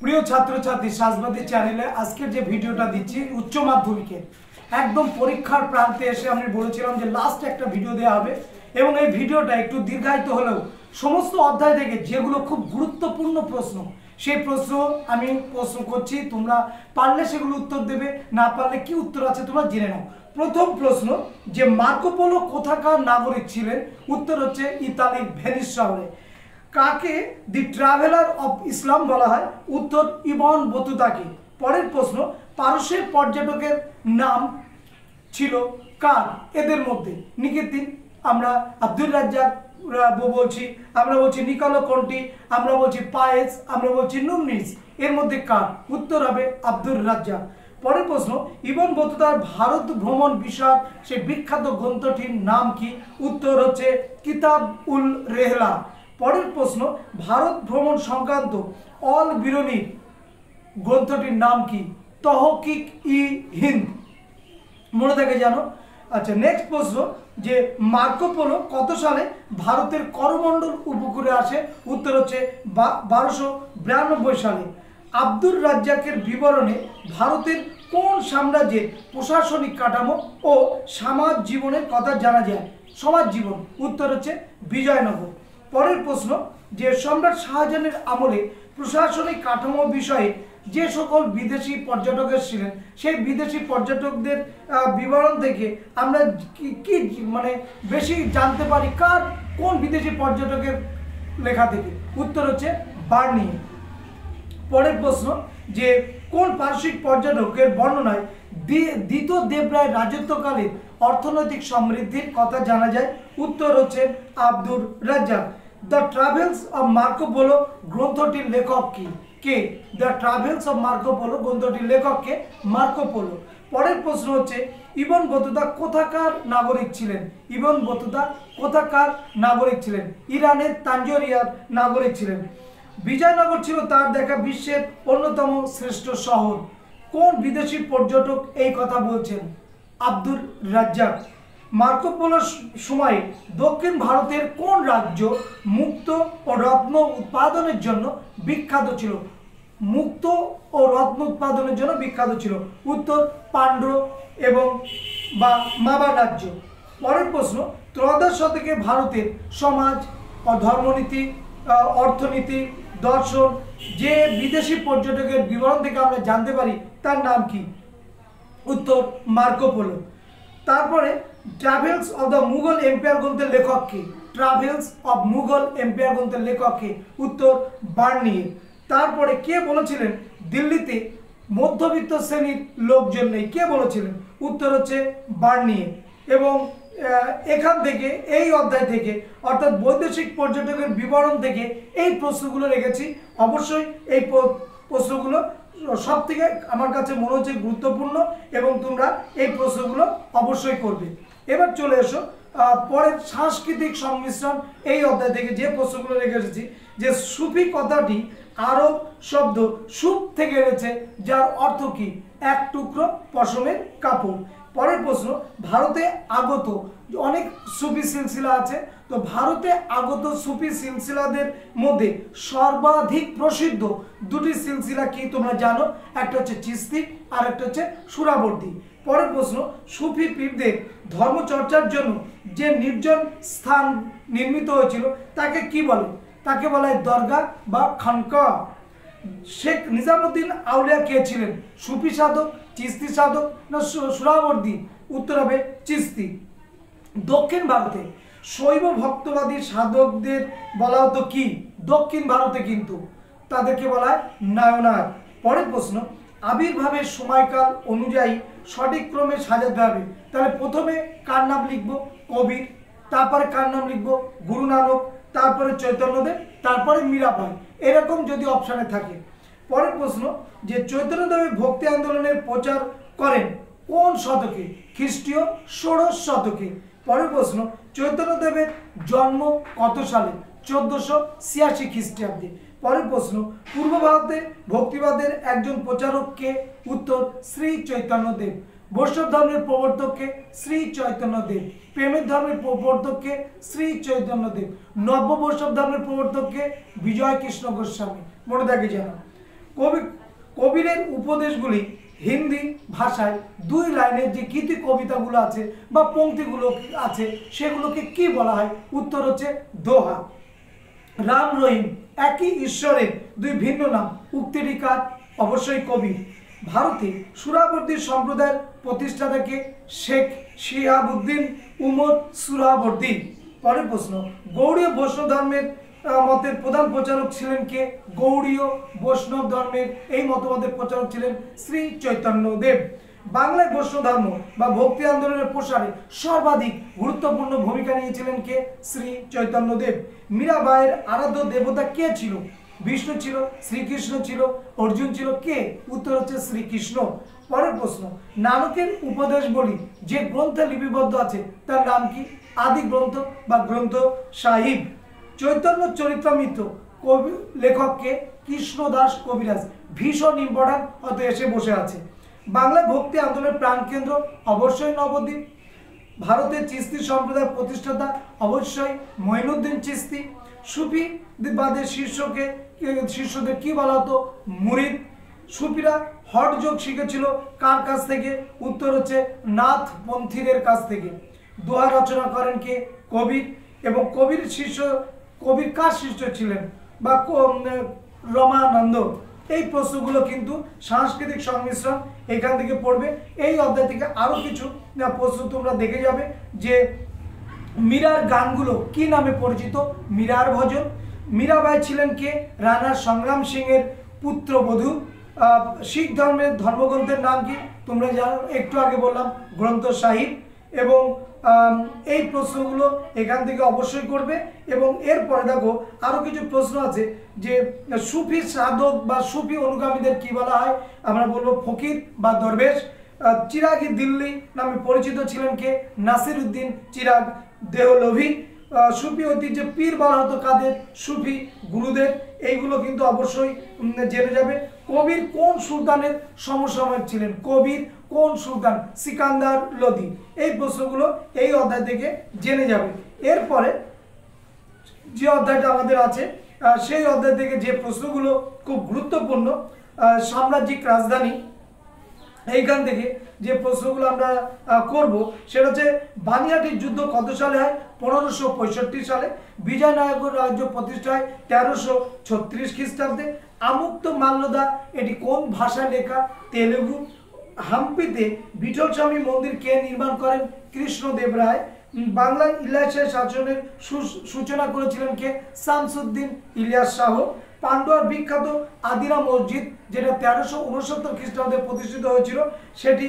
প্রিয় ছাত্রছাত্রী সাজবাদী চ্যানেলে আজকের যে ভিডিওটা দিচ্ছি উচ্চ মাধ্যমিকের একদম পরীক্ষার প্রান্তে এসে আমি বলেছিলাম যে লাস্ট একটা ভিডিও দেওয়া হবে এবং এই ভিডিওটা একটু দীর্ঘায়িত হলেও সমস্ত অধ্যায় থেকে যেগুলো খুব গুরুত্বপূর্ণ প্রশ্ন সেই প্রশ্ন আমি প্রশ্ন করছি, তোমরা পারলে সেগুলো উত্তর দেবে, না পারলে কি উত্তর আছে তোমরা জেনে নাও। প্রথম প্রশ্ন যে মার্কো পোলো কোথাকার নাগরিক ছিলেন? উত্তর হচ্ছে ইতালির ভেনিস শহরে। কাকে দি ট্রাভেলার অফ ইসলাম বলা হয়? উত্তর ইবন বতুতাকে। পরের প্রশ্ন পারস্যের পর্যটকের নাম ছিল কার এদের মধ্যে? নিকেতিন, আমরা আব্দুর রাজ্জাক বলছি, আমরা বলছি নিকোলো কন্টি, আমরা বলছি পায়েস, আমরা বলছি নুমনিস। এর মধ্যে কার? উত্তর হবে আব্দুর রাজ্জাক। পরের প্রশ্ন ইবন বতুতার ভারত ভ্রমণ বিষয়ক সেই বিখ্যাত গ্রন্থটির নাম কি? উত্তর হচ্ছে কিতাব উল রেহলা। পরের প্রশ্ন ভারত ভ্রমণ সংক্রান্ত অল বিরোনির গ্রন্থটির নাম কি? তহকিক ই হিন্দ। মনে থাকে জানো। আচ্ছা, নেক্সট প্রশ্ন যে মার্কো পোলো কত সালে ভারতের করমণ্ডল উপকূলে আসে? উত্তর হচ্ছে 1292 সালে। আব্দুর রাজ্জাকের বিবরণে ভারতের কোন সাম্রাজ্যের প্রশাসনিক কাঠামো ও সমাজ জীবনের কথা জানা যায়? সমাজ জীবন। উত্তর হচ্ছে বিজয়নগর। পরের প্রশ্ন যে সম্রাট শাহজাহানের আমলে প্রশাসনিক কাঠামো বিষয়ে যে সকল বিদেশি পর্যটক এসেছিলেন সেই বিদেশি পর্যটকদের বিবরণ থেকে আমরা কি মানে বেশি জানতে পারি কার কোন বিদেশি পর্যটকের লেখা থেকে? উত্তর হচ্ছে বার্নি। পরের প্রশ্ন যে কোন পারসিক পর্যটকের বর্ণনায় দ্বিতীয় দেবরায়ের রাজত্বকালে অর্থনৈতিক সমৃদ্ধির কথা জানা যায়? উত্তর হচ্ছে Abdur Razzaq. The travels of Marco Polo গ্রন্থটির লেখক কি? কে? The travels of Marco Polo গ্রন্থটির লেখক কে? Marco polo. পরের প্রশ্ন হচ্ছে ইবন বতুতা কোথাকার নাগরিক ছিলেন? ইবন বতুতা কোথাকার নাগরিক ছিলেন? ইরানের তানজারিয়ার নাগরিক ছিলেন। বিজয়নগর ছিল তার দেখা বিশ্বের অন্যতম শ্রেষ্ঠ শহর। কোন বিদেশি পর্যটক এই কথা বলছেন? আব্দুর রাজ্জাক। মার্কো পোলোর সময়ে দক্ষিণ ভারতের কোন রাজ্য মুক্তো ও রত্ন উৎপাদনের জন্য বিখ্যাত ছিল? মুক্ত ও রত্ন উৎপাদনের জন্য বিখ্যাত ছিল। উত্তর পান্ড্র এবং বা মাবার রাজ্য। পরের প্রশ্ন ত্রয়োদশ শতকে ভারতের সমাজ ও ধর্মনীতি, অর্থনীতি, দর্শন যে বিদেশি পর্যটকের বিবরণ থেকে আমরা জানতে পারি তার নাম কি? উত্তর মার্কো পোলো। তারপরে travels of the Mughal empire গ্রন্থের লেখক কে? ট্রাভেলস অফ মুঘল এম্পায়ার গ্রন্থের লেখক কে? উত্তর বার্নিয়ে। তারপরে কে বলেছিলেন দিল্লিতে মধ্যবিত্ত শ্রেণীর লোকজন নেই? কে বলেছিলেন? উত্তর হচ্ছে বার্নিয়ে। এবং এখান থেকে এই অধ্যায় থেকে অর্থাৎ বৈদেশিক পর্যটকের বিবরণ থেকে এই প্রশ্নগুলো রেখেছি। অবশ্যই এই প্রশ্নগুলো সব থেকে আমার কাছে মনে হচ্ছে গুরুত্বপূর্ণ এবং তোমরা এই প্রশ্নগুলো অবশ্যই করবে। এবার চলে এসো পরের সাংস্কৃতিক সংমিশ্রণ এই অধ্যায় থেকে যে প্রশ্নগুলো রেখে এসেছি যে সুফি কথাটি আরব শব্দ সুপ থেকে এসেছে যার অর্থ কি? এক টুকরো পশমের কাপড়। পরের প্রশ্ন ভারতে আগত অনেক সুফি সিলসিলা আছে, তো ভারতে আগত সুফি সিলসিলাদের মধ্যে সর্বাধিক প্রসিদ্ধ দুটি সিলসিলা কি তোমরা জানো? একটা হচ্ছে চিস্তি আর একটা হচ্ছে সুরাবর্দী। পরের প্রশ্ন সুফি পীরদের ধর্মচর্চার জন্য যে নির্জন স্থান নির্মিত হয়েছিল তাকে কি বলে? তাকে বলা হয় দরগা বা খানকা। শেখ নিজামুদ্দিন আউলিয়া কে ছিলেন? সুফি সাধক, চিস্তি সাধক না সুরাবর্দী? উত্তর হবে চিস্তি। দক্ষিণ ভারতে শৈব ভক্তবাদী সাধকদের বলা হতো কি? দক্ষিণ ভারতে কিন্তু তাদেরকে বলা হয় নায়নার। পরের প্রশ্ন আবির্ভাবের সময়কাল অনুযায়ী সঠিক ক্রমে সাজাতে হবে, তাহলে প্রথমে কার নাম লিখবো? কবির, তারপরে কার নাম লিখবো? গুরু নানক, তারপরে চৈতন্যদেব, তারপরে মীরাবাই, এরকম যদি অপশানে থাকে। পরের প্রশ্ন যে চৈতন্যদেবের ভক্তি আন্দোলনের প্রচার করেন কোন শতকে? খ্রিস্টীয় ষোড়শ শতকে। পরের প্রশ্ন চৈতন্যদেবের জন্ম কত সালে? 1486 খ্রিস্টাব্দে। পরের প্রশ্ন পূর্ব ভারতে ভক্তিবাদের একজন প্রচারককে? উত্তর শ্রী চৈতন্যদেব। বৈষ্ণব ধর্মের প্রবর্তককে? শ্রী চৈতন্যদেব। প্রেমের ধর্মের প্রবর্তককে? শ্রী চৈতন্যদেব। নব্য বৈষ্ণব ধর্মের প্রবর্তককে? বিজয় কৃষ্ণ গোস্বামী। মনে থাকে যেন। কবি কবিরের উপদেশগুলি হিন্দি ভাষায় 2 লাইনের যে গীতি কবিতাগুলো আছে বা পংক্তিগুলো আছে সেগুলোকে কি বলা হয়? উত্তর হচ্ছে দোহা। রাম রহিম একই ঈশ্বরের 2 ভিন্ন নাম, উক্তিটি কার? অবশ্যই কবির। ভারতে সুরাবর্দী সম্প্রদায়ের প্রতিষ্ঠাতাকে? শেখ শিহাবুদ্দিন উমর সুরাবর্দী। পরের প্রশ্ন, গৌড়ীয় বৈষ্ণব ধর্মের মতের প্রধান প্রচারক ছিলেন কে? গৌড়ীয় বৈষ্ণব ধর্মের এই মতবাদের প্রচারক ছিলেন শ্রী চৈতন্যদেব। বাংলায় বৈষ্ণব ধর্ম বা ভক্তি আন্দোলনের প্রসারে সর্বাধিক গুরুত্বপূর্ণ ভূমিকা নিয়েছিলেন কে? শ্রী চৈতন্যদেব। মীরাবাইয়ের আরাধ্য দেবতা কে ছিল? বিষ্ণু ছিল, শ্রীকৃষ্ণ ছিল, অর্জুন ছিল, কে? উত্তর হচ্ছে শ্রীকৃষ্ণ। পরের প্রশ্ন, নানকের উপদেশ বলি যে গ্রন্থে লিপিবদ্ধ আছে তার নাম কি? আদি গ্রন্থ বা গ্রন্থ সাহিব। চৈতন্য চরিতামৃত কবি লেখককে? কৃষ্ণদাস কবিরাজ। ভীষণ ইম্পর্টেন্ট, হয়তো এসে বসে আছে। বাংলায় ভক্তি আন্দোলনের প্রাণকেন্দ্র? অবশ্যই নবদ্বীপ। ভারতের চিস্তি সম্প্রদায়ের প্রতিষ্ঠাতা? অবশ্যই মঈনুদ্দিন চিস্তি। সুফি বাদের শিষ্যদের কি বলা হতো? মুরিদ। সুফিরা হঠ যোগ শিখেছিল কার কাছ থেকে? উত্তর হচ্ছে নাথপন্থীদের কাছ থেকে। দোহা রচনা করেন কে? কবির। এবং কবির কার শিষ্য ছিলেন বা রমানন্দ। এই প্রশ্নগুলো কিন্তু সাংস্কৃতিক সংমিশ্রণ এখান থেকে পড়বে। এই অধ্যায় থেকে আরো কিছু প্রশ্ন তোমরা দেখে যাবে যে মীরার গানগুলো কি নামে পরিচিত? মীরার ভজন। মীরাবাই ছিলেন কে? রানা সংগ্রাম সিংয়ের পুত্রবধূ। শিখ ধর্মের ধর্মগ্রন্থের নাম কি? তোমরা জানো, একটু আগে বললাম গ্রন্থ সাহিব। এবং এই প্রশ্নগুলো এখান থেকে অবশ্যই করবে। এবং এরপরে দেখো আরো কিছু প্রশ্ন আছে যে সুফি সাধক বা সুফি অনুগামীদের কি বলা হয়? আমরা বলবো ফকির বা দরবেশ। চিরাগি দিল্লি নামে পরিচিত ছিলেন কে? নাসির উদ্দিন চিরাগ দেহলভি। সুফি ঐতিহ্যে পীর বলা হতো কাদের? সুফি গুরুদের। এইগুলো কিন্তু অবশ্যই জেনে যাবে। কবির কোন সুলতানের সমসাময়িক ছিলেন? কবির কোন সুলতান? সিকান্দার লোদি। এই প্রশ্নগুলো এই অধ্যায় থেকে জেনে যাবে। এরপরে যে অধ্যায়টা আমাদের আছে সেই অধ্যায় থেকে যে প্রশ্নগুলো খুব গুরুত্বপূর্ণ, সাম্রাজ্যিক রাজধানী, এইখান থেকে যে প্রশ্নগুলো আমরা করব সেটা হচ্ছে বানিয়াটির যুদ্ধ কত সালে হয়? 1565 সালে। বিজয়নগর রাজ্য প্রতিষ্ঠা হয় 1336 খ্রিস্টাব্দে। আমুক্ত মাল্যদা এটি কোন ভাষায় লেখা? তেলুগু। হাম্পিতে বিঠল স্বামী মন্দির কে নির্মাণ করেন? কৃষ্ণদেব রায়। বাংলার ইলিয়াসের শাসনের সূচনা করেছিলেন কে? শামসুদ্দিন ইলিয়াস শাহ। পান্ডুয়ার বিখ্যাত আদিনা মসজিদ যেটা 1369 খ্রিস্টাব্দে প্রতিষ্ঠিত হয়েছিল, সেটি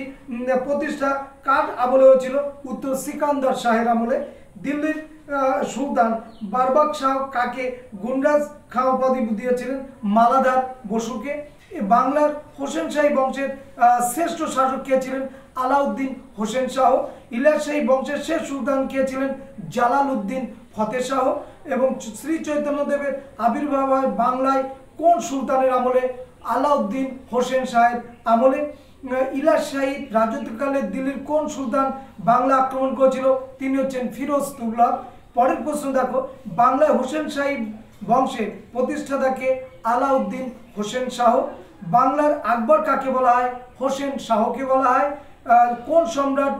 প্রতিষ্ঠা কার আমলে হয়েছিল? উত্তর সিকান্দার শাহের আমলে। দিল্লির সুলতান বারবাক শাহ কাকে গুন্ডাজ খাঁ উপাধি দিয়েছিলেন? মালাধার বসুকে। বাংলার হোসেন শাহী বংশের শ্রেষ্ঠ শাসক কে ছিলেন? আলাউদ্দিন হোসেন শাহ। ইলিয়াস শাহী বংশের শেষ সুলতান কে ছিলেন? জালালউদ্দিন ফতেহ শাহ। এবং শ্রী চৈতন্যদেবের আবির্ভাব হয় বাংলায় কোন সুলতানের আমলে? আলাউদ্দিন হোসেন শাহের আমলে। ইলিয়াস শাহী রাজত্বকালে দিল্লির কোন সুলতান বাংলা আক্রমণ করেছিল? তিনি হচ্ছেন ফিরোজ তুগলক। পরের প্রশ্ন দেখো, বাংলায় হোসেন শাহী বংশের প্রতিষ্ঠাতাকে? আলাউদ্দিন হোসেন শাহ। বাংলার আকবর কাকে বলা হয়? হোসেন শাহকে বলা হয়। কোন সম্রাট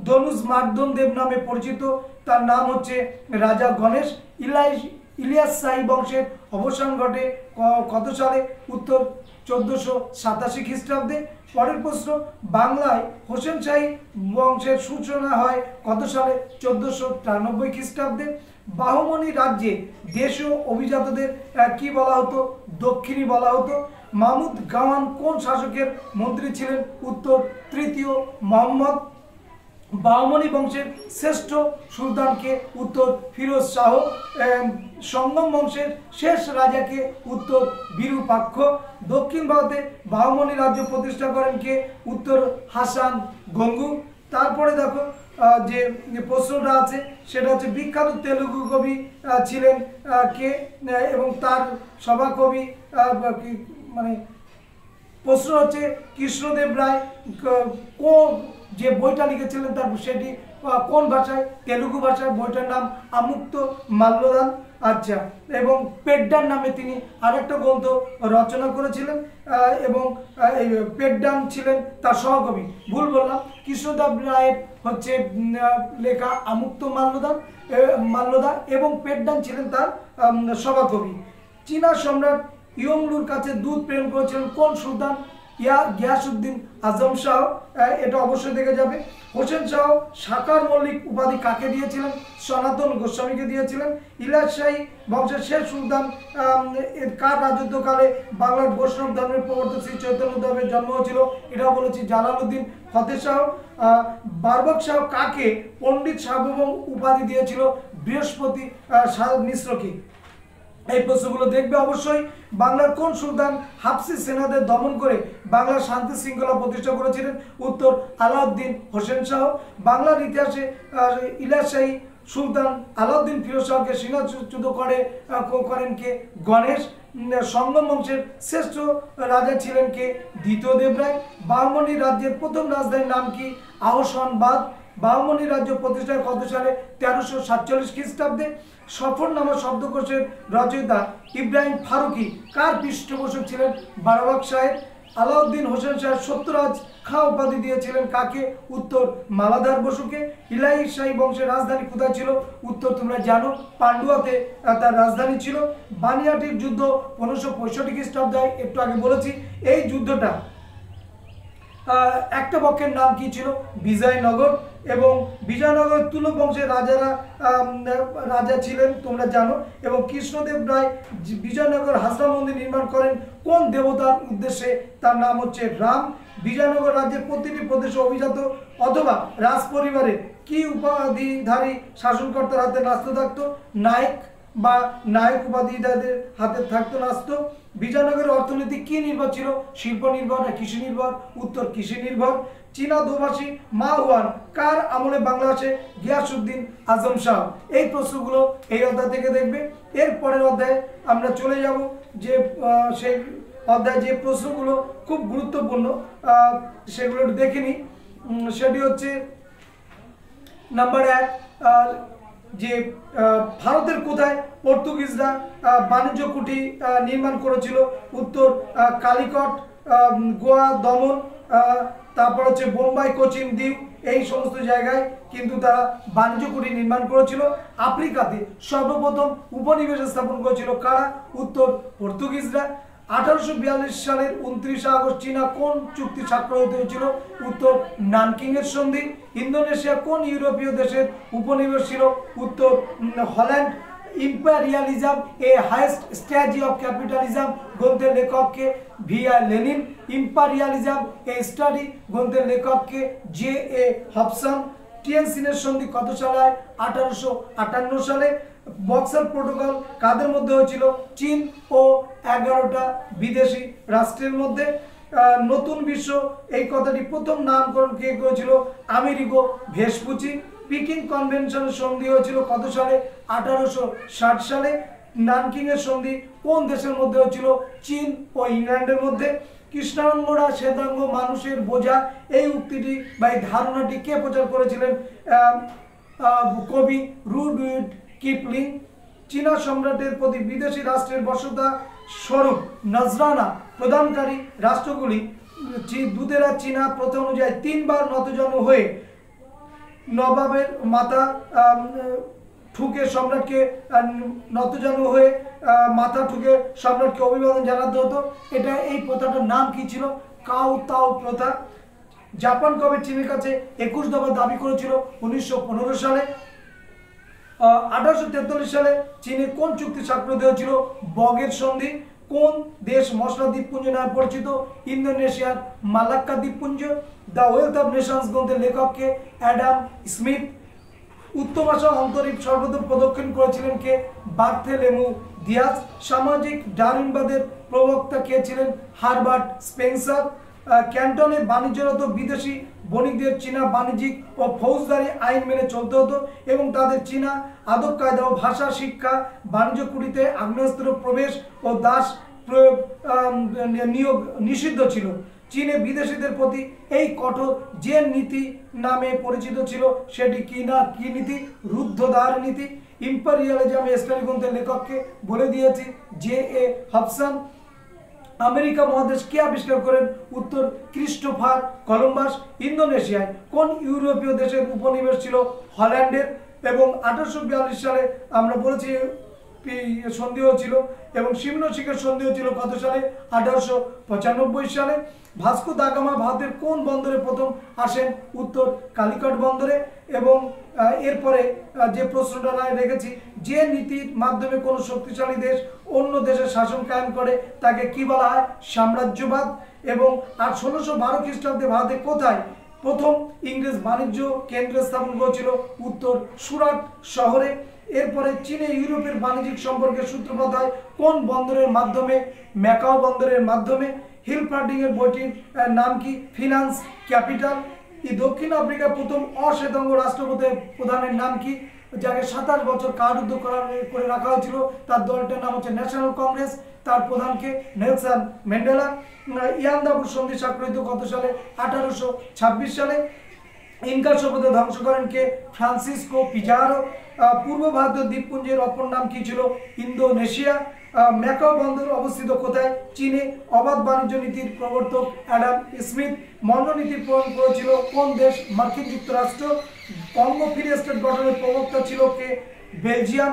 ধনুজ মার্দন দেব নামে পরিচিত? তার নাম হচ্ছে রাজা গণেশ। ইলিয়াস শাহী বংশের অবসান ঘটে কত সালে? উত্তর 1487 খ্রিস্টাব্দে। পরের প্রশ্ন, বাংলায় হোসেন শাহী বংশের সূচনা হয় কত সালে? 1493 খ্রিস্টাব্দে। বাহুমনি রাজ্যে দেশীয় অভিজাতদের কি বলা হতো? দক্ষিণী বলা হতো। মাহমুদ গাওয়ান কোন শাসকের মন্ত্রী ছিলেন? উত্তর তৃতীয় মোহাম্মদ। বাহমনি বংশের শ্রেষ্ঠ সুলতানকে? উত্তর ফিরোজ শাহ। সঙ্গম বংশের শেষ রাজাকে? উত্তর বিরূপাক্ষ। দক্ষিণ ভারতে বাহমনি রাজ্য প্রতিষ্ঠা করেন কে? উত্তর হাসান গঙ্গু। তারপরে দেখো যে প্রশ্নটা আছে সেটা হচ্ছে বিখ্যাত তেলুগু কবি ছিলেন কে? এবং তার সভাকবি মানে প্রশ্ন হচ্ছে কৃষ্ণদেব রায় যে বইটা লিখেছিলেন তার সেটি কোন ভাষায়? তেলুগু ভাষায়। বইটার নাম আমুক্ত মাল্যদান। আচ্ছা, এবং পেড্ডান নামে তিনি আরেকটা গ্রন্থ রচনা করেছিলেন এবং এই পেড্ডান ছিলেন তার সহকবি। ভুল বললাম, কৃষ্ণদেব রায়ের হচ্ছে লেখা আমুক্ত মাল্যদা এবং পেড্ডান ছিলেন তার সভাকবি। চীনা সম্রাট ইয়ংলুর কাছে দুধ প্রেরণ করেছিলেন কোন সুলতান? গিয়াসউদ্দিন আজম শাহ, এটা অবশ্যই দেখে যাবে। হোসেন শাহ সাকার মল্লিক উপাধি কাকে দিয়েছিলেন? সনাতন গোস্বামীকে দিয়েছিলেন। ইলিয়াস শাহী বংশের শেষ সুলতান কার রাজত্বকালে বাংলার বৈষ্ণব ধর্মের প্রবর্তক শ্রী চৈতন্যদেবের জন্ম হয়েছিল? এটা বলেছি জালালউদ্দিন ফতেহ শাহ। বারবক শাহ কাকে পণ্ডিত সার্বভৌম উপাধি দিয়েছিল? বৃহস্পতি মিশ্রকে। এই প্রশ্নগুলো দেখবে অবশ্যই। বাংলার কোন সুলতান হাফসি সেনাদের দমন করে বাংলার শান্তি শৃঙ্খলা প্রতিষ্ঠা করেছিলেন? উত্তর আলাউদ্দিন হোসেন শাহ। বাংলার ইতিহাসে ইলিয়াস শাহী সুলতান আলাউদ্দিন ফিরোজ শাহকে সিংহাচ্যুত করেন কে? গণেশ। সঙ্গম বংশের শ্রেষ্ঠ রাজা ছিলেন কে? দ্বিতীয় দেবরায়। বাহমনি রাজ্যের প্রথম রাজধানীর নাম কি? আহসানবাদ। বাহমনি রাজ্য প্রতিষ্ঠার কত সালে? 1347 খ্রিস্টাব্দে। সফরনামা শব্দকোষের রচয়িতা ইব্রাহিম ফারুকি কার পৃষ্ঠপোষক ছিলেন? বারবাক শাহের। আলাউদ্দিন হোসেন শাহ সত্যরাজ খাঁ উপাধি দিয়েছিলেন কাকে? উত্তর মালাধার বসুকে। ইলাহি শাহী বংশের রাজধানী কোথায় ছিল? উত্তর তোমরা জানো, পান্ডুয়াতে তার রাজধানী ছিল। বানিয়াটির যুদ্ধ 1565 খ্রিস্টাব্দে, একটু আগে বলেছি। এই যুদ্ধটা একটা পক্ষের নাম কি ছিল? বিজয়নগর। এবং বিজয়নগরের তুলুক বংশের রাজা ছিলেন তোমরা জানো। এবং কৃষ্ণদেব রায় বিজয়নগর হাজরা মন্দির নির্মাণ করেন কোন দেবতার উদ্দেশ্যে? তার নাম হচ্ছে রাম। বিজয়নগর রাজ্যের প্রতিটি প্রদেশে অভিজাত অথবা রাজ পরিবারের কি উপাধিধারী শাসনকর্তার হাতে ন্যস্ত থাকতো? নায়ক বা নায়ক উপাধিধারীদের হাতে থাকতো ন্যস্ত। বিজয়নগরের অর্থনীতি কি নির্ভর ছিল? শিল্প নির্ভর না কৃষি নির্ভর? উত্তর কৃষি নির্ভর। চীনা দোভাষী মা হুয়ান কার আমলে বাংলাদেশে? গিয়াসউদ্দিন আজম শাহ। এই প্রশ্নগুলো এই অধ্যায় থেকে দেখবে। এর পরের অধ্যায়ে আমরা চলে যাব যে সেই অধ্যায় যে প্রশ্নগুলো খুব গুরুত্বপূর্ণ সেগুলো একটু দেখে নিই। সেটি হচ্ছে নাম্বার 1, যে ভারতের কোথায় পর্তুগিজরা বাণিজ্য কুঠি নির্মাণ করেছিল? উত্তর কালিকট, গোয়া, দমন, তারপর হচ্ছে বোম্বাই, কোচিন দ্বীপ, এই সমস্ত জায়গায় কিন্তু তারা বাণিজ্য কুঠি নির্মাণ করেছিল। আফ্রিকাতে সর্বপ্রথম উপনিবেশ স্থাপন করেছিল কারা? উত্তর পর্তুগিজরা। 1842 সালের 29 আগস্ট চীনা কোন চুক্তি স্বাক্ষরিত হয়েছিল? উত্তর নানকিং এর সন্ধি। ইন্দোনেশিয়া কোন ইউরোপীয় দেশের উপনিবেশ ছিল? উত্তর Holland. Imperialism a highest stage of capitalism গ্রন্থের লেখককে? VR Lenin. Imperialism a study গ্রন্থের লেখককে? J A Hobson. টিয়েনসিনের সন্ধি কত সালে? 1858 সালে। বক্সার প্রোটোকল কাদের মধ্যে হয়েছিল? চীন ও 11টা বিদেশি রাষ্ট্রের মধ্যে। নতুন বিশ্ব এই কথাটি প্রথম নামকরণ কে করেছিল? Amerigo Vespucci. পিকিং কনভেনশনের সন্ধি হয়েছিল কত সালে? 1860 সালে। নানকিং এর সন্ধি কোন দেশের মধ্যে হয়েছিল? চীন ও ইংল্যান্ডের মধ্যে। কৃষ্ণাঙ্গরা শ্বেতাঙ্গ মানুষের বোঝা, এই উক্তিটি বা এই ধারণাটি কে প্রচার করেছিলেন? কবি রুডউইড কিপলিং। চীনা সম্রাটের প্রতি বিদেশি রাষ্ট্রের বশ্যতা স্বরূপ নজরানা প্রদানকারী রাষ্ট্রগুলি দুধেরা চীনা প্রথা অনুযায়ী 3 বার নতজানু হয়ে নবাবের মাথা ঠুকে সম্রাটকে নতজানু হয়ে মাথা ঠুকে সম্রাটকে অভিবাদন জানাতে হতো। এটা এই প্রথাটার নাম কি ছিল? কাও তাও প্রথা। জাপান কবে চীনের কাছে 21 দফা দাবি করেছিল? 1915 সালে। 1843 সালে চীনে কোন চুক্তি স্বাক্ষরিত হয়েছিল? বগের সন্ধি। কোন দেশ মশলা দ্বীপপুঞ্জ নামে পরিচিত? ইন্দোনেশিয়ার মালাক্কা দ্বীপপুঞ্জ। দ্য ওয়েলথ অফ নেশনস গ্রন্থের লেখককে? Adam Smith. উত্তর ভাষা অন্তরীপ সর্বপ্রথম প্রদক্ষিণ করেছিলেন কে? বার্থেলেমু দিয়াজ। সামাজিক ডারউইনবাদের প্রবক্তা কে ছিলেন? Herbert Spencer. ক্যান্টনে বাণিজ্যরত বিদেশি বণিকদের চীনা বাণিজ্যিক ও ফৌজদারি আইন মেনে চলতে হতো এবং তাদের চীনা আদব কায়দা ও ভাষা শিক্ষা, বাণিজ্য কুটিতে আগ্নেয়াস্ত্র প্রবেশ ও দাস প্রয়োগ নিয়োগ নিষিদ্ধ ছিল। চীনে বিদেশিদের প্রতি এই কঠোর যে নীতি নামে পরিচিত ছিল সেটি কি নীতি? রুদ্ধদ্বার নীতি। ইম্পেরিয়ালিজম স্টাডি গ্রন্থের লেখককে বলে দিয়েছি, জে.এ. হবসন। আমেরিকা মহাদেশ কে আবিষ্কার করেন? উত্তর, ক্রিস্টোফার কলম্বাস। ইন্দোনেশিয়ায় কোন ইউরোপীয় দেশের উপনিবেশ ছিল? হল্যান্ডের। এবং 1842 সালে আমরা বলেছি সন্ধি হয়েছিল, এবং সিমনোসিকের সন্ধি হয়েছিল কত সালে? 1895 সালে। ভাস্কো দা গামা ভারতের কোন বন্দরে প্রথম আসেন? উত্তর, কালিকট বন্দরে। এবং এরপরে যে প্রশ্নটা রেখেছি, যে নীতির মাধ্যমে কোনো শক্তিশালী দেশ অন্য দেশের শাসন কায়েম করে তাকে কি বলা হয়? সাম্রাজ্যবাদ। এবং 1612 খ্রিস্টাব্দে ভারতে কোথায় প্রথম ইংরেজ বাণিজ্য কেন্দ্র স্থাপন করেছিল? উত্তর, সুরাট শহরে। এরপরে চীনে ইউরোপের বাণিজ্যিক সম্পর্কের সূত্রপাত হয় কোন বন্দরের মাধ্যমে? ম্যাকাও বন্দরের মাধ্যমে। হিলফার্ডিং এর বইটির নাম কি? Finance capital. দক্ষিণ আফ্রিকার প্রথম অশ্বেতাঙ্গ রাষ্ট্রপতি প্রধানের নাম কি? যাকে 27 বছর কারারুদ্ধ করে রাখা হয়েছিল, তার দলটার নাম হচ্ছে ন্যাশনাল কংগ্রেস। তার প্রধানকে নেলসন ম্যান্ডেলা। ইয়ান্দাবুর সন্ধি স্বাক্ষরিত কত সালে? 1826 সালে। ইনকা সভ্যতা ধ্বংস করেন কে? Francisco Pizarro. পূর্ব ভারতীয় দ্বীপপুঞ্জের অপর নাম কি ছিল? ইন্দোনেশিয়া। ম্যাকাও বন্দর অবস্থিত কোথায়? চীনে। অবাধ বাণিজ্য নীতির প্রবর্তক অ্যাডাম স্মিথ। মণ্ডনীতি প্রণয়ন করেছিল কোন দেশ? মার্কিন যুক্তরাষ্ট্র। কঙ্গো ফ্রি স্টেট গঠনের প্রবক্তা ছিল কে? বেলজিয়াম।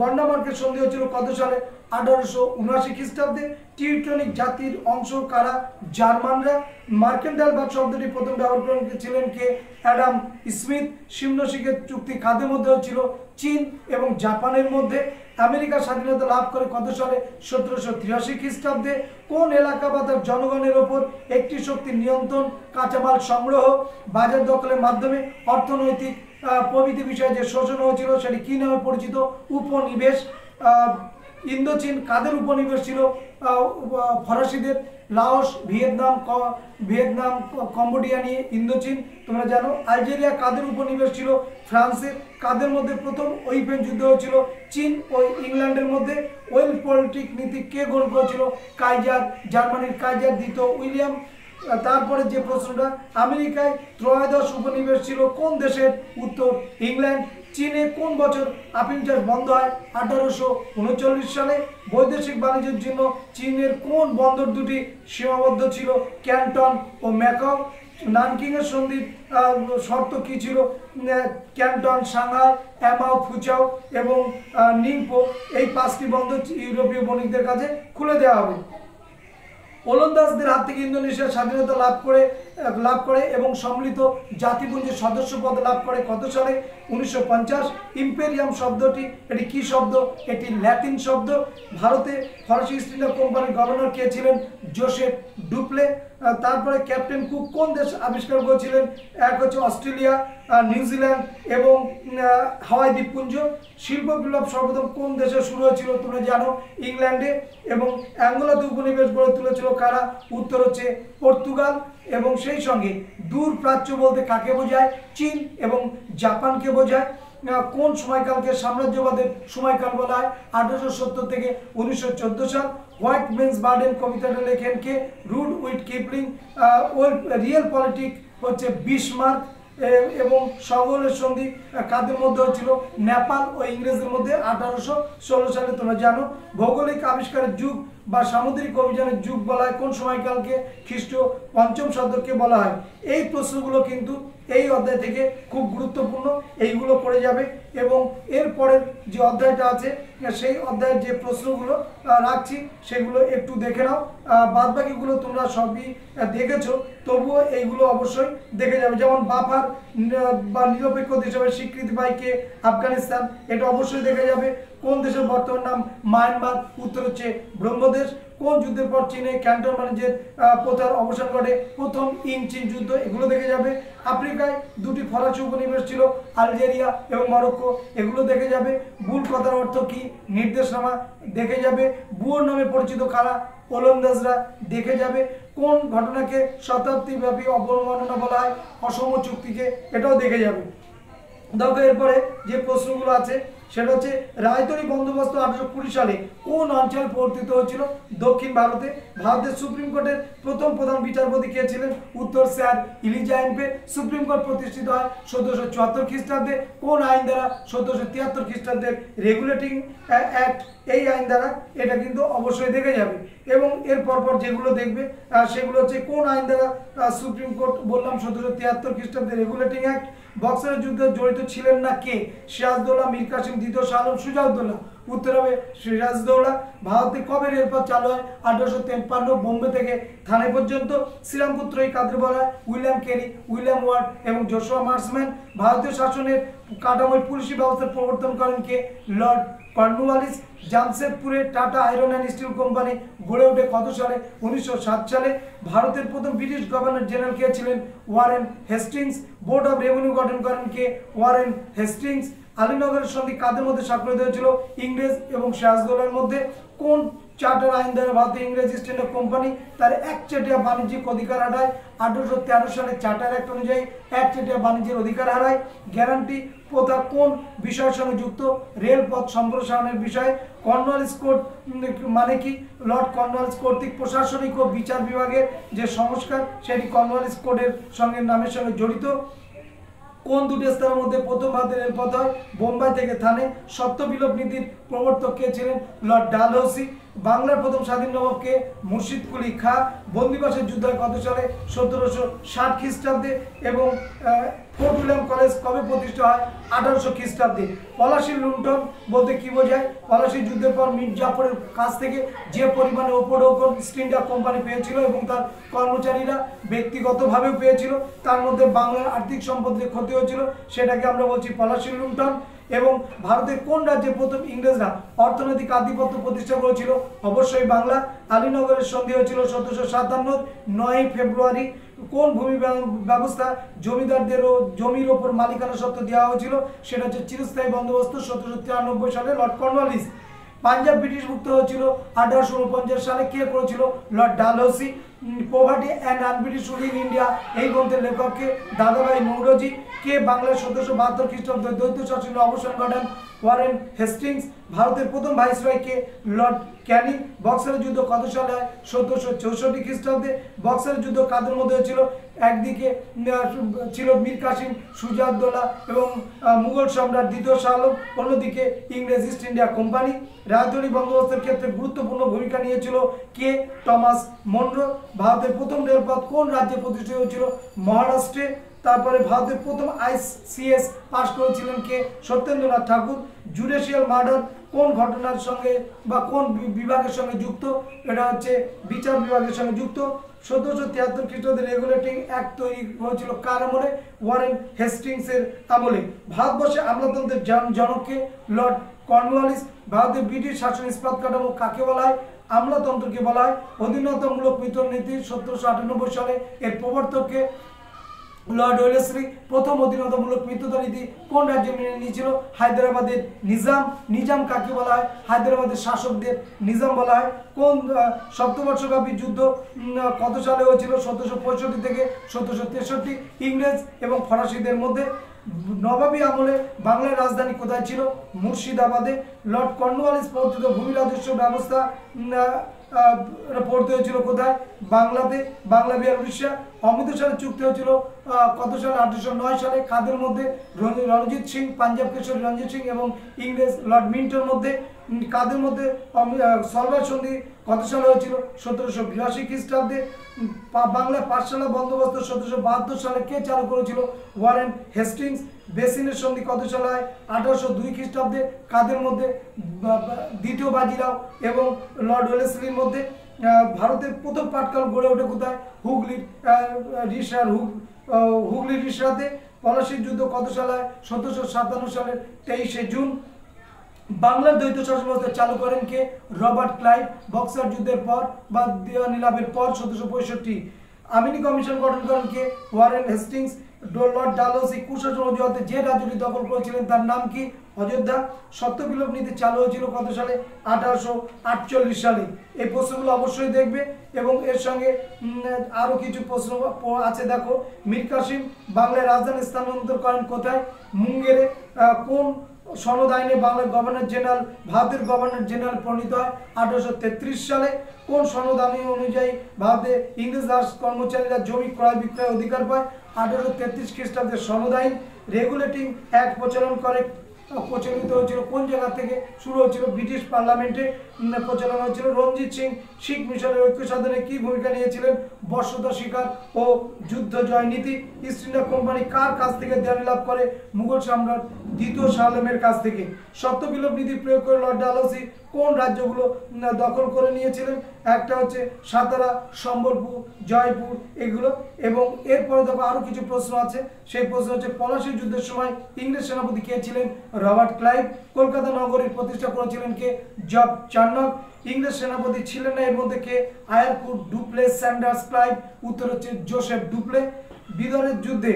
গন্ডামার্কের সন্ধি হয়েছিল কত সালে? 1879 খ্রিস্টাব্দে। টিউটনিক জাতির অংশ কারা? জার্মানরা। মার্কেন্টাইল শব্দটি প্রথম ব্যবহার করেছিলেন কে? Adam Smith. সিমনোসিকের চুক্তি কাদের মধ্যে হয়েছিল? চীন এবং জাপানের মধ্যে। আমেরিকা স্বাধীনতা লাভ করে কত সালে? 1783 খ্রিস্টাব্দে। কোন এলাকা বা তার জনগণের ওপর একটি শক্তির নিয়ন্ত্রণ, কাঁচামাল সংগ্রহ, বাজার দখলের মাধ্যমে অর্থনৈতিক প্রভৃতি বিষয়ে যে শোষণ হয়েছিল সেটি কি নামে পরিচিত? উপনিবেশ। ইন্দোচীন কাদের উপনিবেশ ছিল? ফরাসিদের। লাওস, ভিয়েতনাম কম্বোডিয়া নিয়ে ইন্দোচীন তোমরা জানো। আলজেরিয়া কাদের উপনিবেশ ছিল? ফ্রান্সের। কাদের মধ্যে প্রথম ওয়েলফেয়ার যুদ্ধ হয়েছিল? চীন ও ইংল্যান্ডের মধ্যে। ওয়েলফ পলিটিক নীতি কে গ্রহণ করেছিল? কাইজার, জার্মানির কাইজার দ্বিতীয় উইলিয়াম। তারপরে যে প্রশ্নটা, আমেরিকায় ত্রয়োদশ উপনিবেশ ছিল কোন দেশের? উত্তর, ইংল্যান্ড। চীনে কোন বছর আফিম চাষ বন্ধ হয়? 1839 সালে। বৈদেশিক বাণিজ্যের জন্য চীনের কোন বন্দর দুটি সীমাবদ্ধ ছিল? ক্যান্টন ও ম্যাকাও। নানকিং এর সন্ধির শর্ত কি ছিল? ক্যান্টন, সাংহাই, অ্যামাও, ফুচাও এবং নিংপো, এই 5টি বন্দর ইউরোপীয় বণিকদের কাছে খুলে দেওয়া হবে। ওলন্দাজদের হাত থেকে ইন্দোনেশিয়া স্বাধীনতা লাভ করে এবং সম্মিলিত জাতিপুঞ্জের সদস্য পদ লাভ করে কত সালে? 1950। ইম্পেরিয়াম শব্দটি এটি কি শব্দ? এটি ল্যাটিন শব্দ। ভারতে ফরাসি ইস্ট ইন্ডিয়া কোম্পানির গভর্নর কে ছিলেন? জোসেফ ডুপ্লে। তারপরে ক্যাপ্টেন কুক কোন দেশ আবিষ্কার করেছিলেন? এক হচ্ছে অস্ট্রেলিয়া, নিউজিল্যান্ড এবং হাওয়াই দ্বীপপুঞ্জ। শিল্প বিপ্লব সর্বপ্রথম কোন দেশে শুরু হয়েছিল? তোমরা জানো, ইংল্যান্ডে। এবং অ্যাঙ্গোলাতে উপনিবেশ গড়ে তুলেছিল কারা? উত্তর হচ্ছে পর্তুগাল। এবং সেই সঙ্গে দূর প্রাচ্য বলতে কাকে বোঝায়? চীন এবং জাপানকে বোঝায়। কোন সময়কালকে সাম্রাজ্যবাদের সময়কাল বলা হয়? 1870 থেকে 1914 সাল। হোয়াইট মেন্স বার্ডেন কবিতাটা লেখেন কে? রুডউইড কিপলিং। রিয়েল পলিটিক হচ্ছে বিসমার্ক। এবং সকলের সন্ধি কাদের মধ্যে হচ্ছিল? নেপাল ও ইংরেজদের মধ্যে 1816 সালে। তোমরা জানো, ভৌগোলিক আবিষ্কারের যুগ বা সামুদ্রিক অভিযানের যুগ বলা হয় কোন সময়কালকে? খ্রিস্ট 5ম শতককে বলা হয়। এই প্রশ্নগুলো কিন্তু এই অধ্যায় থেকে খুব গুরুত্বপূর্ণ, এইগুলো পড়ে যাবে। এবং এরপরের যে অধ্যায়টা আছে সেই অধ্যায়ের যে প্রশ্নগুলো রাখছি সেগুলো একটু দেখে নাও। বাদবাকিগুলো তোমরা সবই দেখেছো, তবুও এইগুলো অবশ্যই দেখে যাবে। যেমন বাফার বা নিরপেক্ষ দেশ হিসেবে স্বীকৃতি পায় কে? আফগানিস্তান, এটা অবশ্যই দেখে যাবে। কোন দেশের বর্তমান নাম? মায়ানমার। উত্তর হচ্ছে ব্রহ্মদেশ। কোন যুদ্ধের পর চীনে ক্যান্টন বাণিজ্যের প্রথার অবসান ঘটে? প্রথম ইন চীন যুদ্ধ, এগুলো দেখে যাবে। আফ্রিকায় 2টি ফরাসি উপনিবেশ ছিল, আলজেরিয়া এবং মরক্কো, এগুলো দেখে যাবে। বুল কথার অর্থ কি? নির্দেশনামা, দেখে যাবে। বুয়োর নামে পরিচিত কারা? ওলন্দাজরা, দেখে যাবে। কোন ঘটনাকে শতাব্দীব্যাপী অবমাননা বলা হয়? অসম চুক্তিকে, এটাও দেখে যাবে। দেখো এরপরে যে প্রশ্নগুলো আছে সেটা হচ্ছে রায়তরি বন্দোবস্ত 1820 সালে কোন অঞ্চলে প্রবর্তিত হয়েছিল? দক্ষিণ ভারতে। ভারতের সুপ্রিম কোর্টের প্রথম প্রধান বিচারপতি কে ছিলেন? উত্তর স্যার ইলিজা এমপে। সুপ্রিম কোর্ট প্রতিষ্ঠিত হয় 1774 খ্রিস্টাব্দে কোন আইন দ্বারা? 1773 খ্রিস্টাব্দের রেগুলেটিং অ্যাক্ট, এই আইন দ্বারা। এটা কিন্তু অবশ্যই দেখে যাবে এবং এর পরপর যেগুলো দেখবে সেগুলো হচ্ছে কোন আইন দ্বারা সুপ্রিম কোর্ট বললাম 1773 খ্রিস্টাব্দের রেগুলেটিং অ্যাক্ট। বক্সারের যুদ্ধে জড়িত ছিলেন না কে? সিরাজদৌল্লা, মীর কাসিম, দ্বিতীয় শাহ আলম, সুজাউদ্দৌলা। উত্তর হবে সিরাজদৌল্লা। ভারতে কবে রেলপথ চালু হয়? 1853 বোম্বে থেকে থানে পর্যন্ত। শ্রীরামপুত্র এই কাদের বলা হয়? উইলিয়াম কেরি, উইলিয়াম ওয়ার্ড এবং জোশুয়া মার্সম্যান। ভারতীয় শাসনের কাঠামোয় পুলিশি ব্যবস্থার প্রবর্তন করেন কে? Lord Cornwallis. জামশেদপুরে Tata iron and steel company গড়ে ওঠে কত সালে? 1907 সালে। ভারতের প্রথম ব্রিটিশ গভর্নর জেনারেল কে ছিলেন? Warren Hastings. Board of revenue গঠন করেন কে? Warren Hastings. আলীনগরের সন্ধি কাদের মধ্যে স্বাক্ষরিত হয়েছিল? ইংরেজ এবং সিরাজদৌল্লার মধ্যে। কোন চার্টার আইন দ্বারা ভারতের ইংরেজ ইস্ট ইন্ডিয়া কোম্পানি তার একচেটিয়া বাণিজ্যিক অধিকার হারায়? 1813 সালে চার্টার অ্যাক্ট অনুযায়ী একচেটিয়া বাণিজ্যের অধিকার হারায়। গ্যারান্টি প্রথা কোন বিষয়ের সঙ্গে যুক্ত? রেলপথ সম্প্রসারণের বিষয়ে। কর্নওয়ালিস কোড মানে কি? লর্ড কর্নওয়ালিস কর্তৃক প্রশাসনিক ও বিচার বিভাগের যে সংস্কার সেটি কর্নওয়ালিস কোডের সঙ্গে নামের সঙ্গে জড়িত। কোন দুটি স্থানের মধ্যে প্রথম ভারতের রেলপথ হয়? বোম্বাই থেকে থানে। সত্য বিলোপ নীতির প্রবর্তক কে ছিলেন? লর্ড ডালহৌসি। বাংলার প্রথম স্বাধীন নবাব কে? মুর্শিদ কুলি খাঁ। বন্দিবাসের যুদ্ধ হয় কত সালে? 1760 খ্রিস্টাব্দে। এবং ফোর্ট উইলিয়াম কলেজ কবে প্রতিষ্ঠা হয়? 1800 খ্রিস্টাব্দে। পলাশির লুণ্ঠন বলতে কি বোঝায়? পলাশির যুদ্ধের পর মীর জাফরের কাছ থেকে যে পরিমাণে উপঢৌকন ইস্ট ইন্ডিয়া কোম্পানি পেয়েছিল এবং তার কর্মচারীরা ব্যক্তিগতভাবেও পেয়েছিল, তার মধ্যে বাংলার আর্থিক সম্পদের ক্ষতি হয়েছিল, সেটাকে আমরা বলছি পলাশির লুণ্ঠন। এবং ভারতের কোন রাজ্যে প্রথম ইংরেজরা অর্থনৈতিক আধিপত্য প্রতিষ্ঠা করেছিল? অবশ্যই বাংলা। আলীনগরের সন্ধি হয়েছিল 1757 9 ফেব্রুয়ারি। কোন ভূমি ব্যবস্থা জমিদারদেরও জমির ওপর মালিকানা সত্ত্ব দেওয়া হয়েছিল? সেটা হচ্ছে চিরস্থায়ী বন্দোবস্ত 1793 সালে লর্ড কর্নওয়ালিস। পাঞ্জাব ব্রিটিশ মুক্ত হয়েছিল 1849 সালে, কে করেছিল? Lord Dalhousie. Poverty and un-British rule in India এই গ্রন্থের লেখককে? দাদাভাই নৌরোজি। কে বাংলার 1772 খ্রিস্টাব্দে দ্বৈত শাসনের অবসান ঘটান? Warren Hastings. ভারতের প্রথম ভাইসরয় কে? লর্ড ক্যানিং। বক্সারের যুদ্ধ কত সালে হয়? 1764 খ্রিস্টাব্দে। বক্সারের যুদ্ধ কাদের মধ্যে হয়েছিল? একদিকে ছিল মীর কাসিম, সুজাউদ্দৌলা এবং মুঘল সম্রাট দ্বিতীয় শাহ আলম, অন্যদিকে ইংরেজ ইস্ট ইন্ডিয়া কোম্পানি। রাজধানী বন্দোবস্তের ক্ষেত্রে গুরুত্বপূর্ণ ভূমিকা নিয়েছিল কে? Thomas Munro. ভারতের প্রথম রেলপথ কোন রাজ্যে প্রতিষ্ঠিত হয়েছিল? মহারাষ্ট্রে। তারপরে ভারতের প্রথম ICS পাশ করেছিলেন কে? সত্যেন্দ্রনাথ ঠাকুর। জুডিশিয়াল মার্ডার কোন ঘটনার সঙ্গে বা কোন বিভাগের সঙ্গে যুক্ত? এটা হচ্ছে বিচার বিভাগের সঙ্গে যুক্ত। 1773 খ্রিস্টাব্দে রেগুলেটিং অ্যাক্ট তৈরি হয়েছিল কার আমলে? ওয়ারেন হেস্টিংসের আমলে। ভারতবর্ষে আমলাতন্ত্রের জনককে? Lord Cornwallis. ভারতের ব্রিটিশ শাসন ইস্পাত কাঠামো কাকে বলা হয়? আমলাতন্ত্রকে বলা হয়। অধীনতামূলক মিত্র নীতি 1798 সালে এর প্রবর্তককে? Lord Wellesley. প্রথম অধীনতামূলক মৃত্যুদণ্ড নীতি কোন রাজ্যে মেনে নিয়েছিল? হায়দ্রাবাদের নিজাম। নিজাম কাকে বলা হয়? হায়দ্রাবাদের শাসকদের নিজাম বলা হয়। কোন সপ্তবর্ষব্যাপী যুদ্ধ কত সালে হয়েছিল? 1765 থেকে 1763 ইংরেজ এবং ফরাসিদের মধ্যে। নবাবী আমলে বাংলার রাজধানী কোথায় ছিল? মুর্শিদাবাদে। লর্ড কর্নওয়ালিস প্রবর্তিত ভূমি রাজস্ব ব্যবস্থা পড়তে হয়েছিল কোথায়? বাংলাতে। বাংলা বিহার উড়িষ্যা। অমৃতসরের চুক্তি হয়েছিল কত সালে? 1809 সালে। কাদের মধ্যে? রণজিৎ সিং, পাঞ্জাব কেশরী রণজিৎ সিং এবং ইংরেজ লর্ড মিন্টোর মধ্যে। কাদের মধ্যে? সলভার সন্ধি কত সালে হয়েছিল? 1782 খ্রিস্টাব্দে। বাংলায় পাঠশালা বন্দোবস্ত 1772 সালে কে চালু করেছিল? Warren Hastings. বেসিনের সন্ধি কত সালে হয়? 1802 খ্রিস্টাব্দে। কাদের মধ্যে? দ্বিতীয় বাজিরাও এবং লর্ড ওয়েলেসলির মধ্যে। ভারতের প্রথম পাটকল গড়ে ওঠে কোথায়? হুগলির হুগলির রিসরাতে। পলাশির যুদ্ধ কত সালে হয়? 1757 সালের 23শে জুন। বাংলার দ্বৈত শাসন ব্যবস্থা চালু করেন কে? Robert Clive. বক্সার যুদ্ধের পর বা দেওয়ানি লাভের পর 1765। আমিনি কমিশন গঠন করেন কে? Warren Hastings. লর্ড ডালহৌসি কুশাসন অজুহাতে যে রাজ্যটি দখল করেছিলেন তার নাম কি? অযোধ্যা। সত্য বিলোপ নীতি চালু হয়েছিল কত সালে? 1848 সালে। এই প্রশ্নগুলো অবশ্যই দেখবে এবং এর সঙ্গে আরও কিছু প্রশ্ন আছে দেখো। মীর কাসিম বাংলায় রাজধানী স্থানান্তর করেন কোথায়? মুঙ্গেরে। কোন সনদ আইনে বাংলার গভর্নর জেনারেল ভারতের গভর্নর জেনারেল প্রণীত হয় 1833 সালে। কোন সনদ আইন অনুযায়ী ভারতে ইংরেজ রাজ কর্মচারীরা জমি ক্রয় বিক্রয় অধিকার পায়? 1833 খ্রিস্টাব্দের সনদ আইন। রেগুলেটিং অ্যাক্ট প্রচলিত হয়েছিল কোন জায়গা থেকে? শুরু হয়েছিল ব্রিটিশ পার্লামেন্টে প্রচলন হয়েছিল। রঞ্জিত সিং শিখ মিশনের ঐক্য সাধনে কি ভূমিকা নিয়েছিলেন? বর্ষতা শিকার ও যুদ্ধ জয় নীতি। ইস্ট ইন্ডিয়া কোম্পানি কার কাছ থেকে দেওয়ানি লাভ করে? মুঘল সম্রাট দ্বিতীয় শাহআলমের কাছ থেকে। সত্যবিলোপ নীতি প্রয়োগ করে লর্ড ডালহৌসি কোন রাজ্যগুলো দখল করে নিয়েছিলেন? একটা হচ্ছে সাতারা, সম্বলপুর, জয়পুর এগুলো। এবং এরপরে দেখো আরো কিছু প্রশ্ন আছে। সেই প্রশ্ন হচ্ছে পলাশীর যুদ্ধের সময় ইংরেজ সেনাপতি কে ছিলেন? Robert Clive. কলকাতা নগরীর প্রতিষ্ঠা করেছিলেন কে? Job Charnock. ইংরেজ সেনাপতি ছিলেন না এর মধ্যে কে? আয়ারকুট, ডুপ্লে, স্যান্ডার্স, ক্লাইভ। উত্তর হচ্ছে জোসেফ ডুপ্লে। বিদরের যুদ্ধে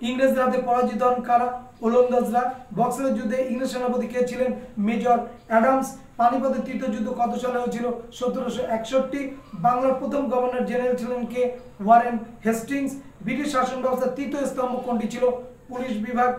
ইংরেজদের হাতে পরাজিত হন কারা? ওলন্দাজরা। বক্সারের যুদ্ধে ইংরেজ সেনাপতি কে ছিলেন? Major Adams. পানিপথের তৃতীয় যুদ্ধ কত সালে হয়েছিল? 1761। বাংলার প্রথম গভর্নর জেনারেল ছিলেন কে? Warren Hastings. ব্রিটিশ শাসন ব্যবস্থার তৃতীয় স্তম্ভ কোনটি ছিল? পুলিশ বিভাগ।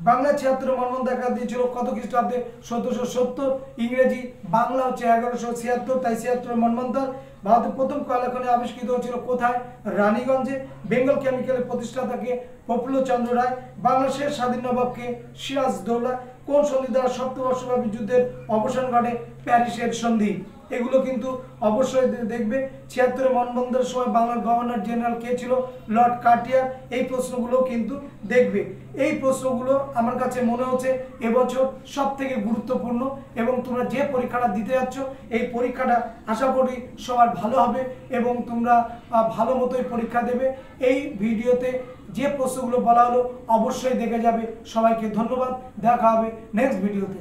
বাংলা 76 মন্বন্ত দেখা দিয়েছিল কত খ্রিস্টাব্দে? 1770। ইংরেজি বাংলা হচ্ছে 1176, তাই 76 মন্বন্তর। ভারতের প্রথম কয়লা খনি আবিষ্কৃত হয়েছিল কোথায়? রানীগঞ্জে। বেঙ্গল কেমিক্যালের প্রতিষ্ঠাতাকে? প্রফুল্ল চন্দ্র রায়। বাংলার শেষ স্বাধীন নবাবকে? সিরাজ দৌলা। কোন সন্ধি দ্বারা সপ্তবর্ষব্যাপী যুদ্ধের অবসান ঘটে? প্যারিসের সন্ধি। এগুলো কিন্তু অবশ্যই দেখবে। 76 মনবন্ধনের সময় বাংলার গভর্নর জেনারেল কে ছিল? Lord Cartier. এই প্রশ্নগুলো কিন্তু দেখবে। এই প্রশ্নগুলো আমার কাছে মনে হচ্ছে এবছর সব থেকে গুরুত্বপূর্ণ এবং তোমরা যে পরীক্ষাটা দিতে যাচ্ছ এই পরীক্ষাটা আশা করি সবার ভালো হবে এবং তোমরা ভালো মতোই পরীক্ষা দেবে। এই ভিডিওতে যে প্রশ্নগুলো বলা হলো অবশ্যই দেখে যাবে। সবাইকে ধন্যবাদ। দেখা হবে নেক্সট ভিডিওতে।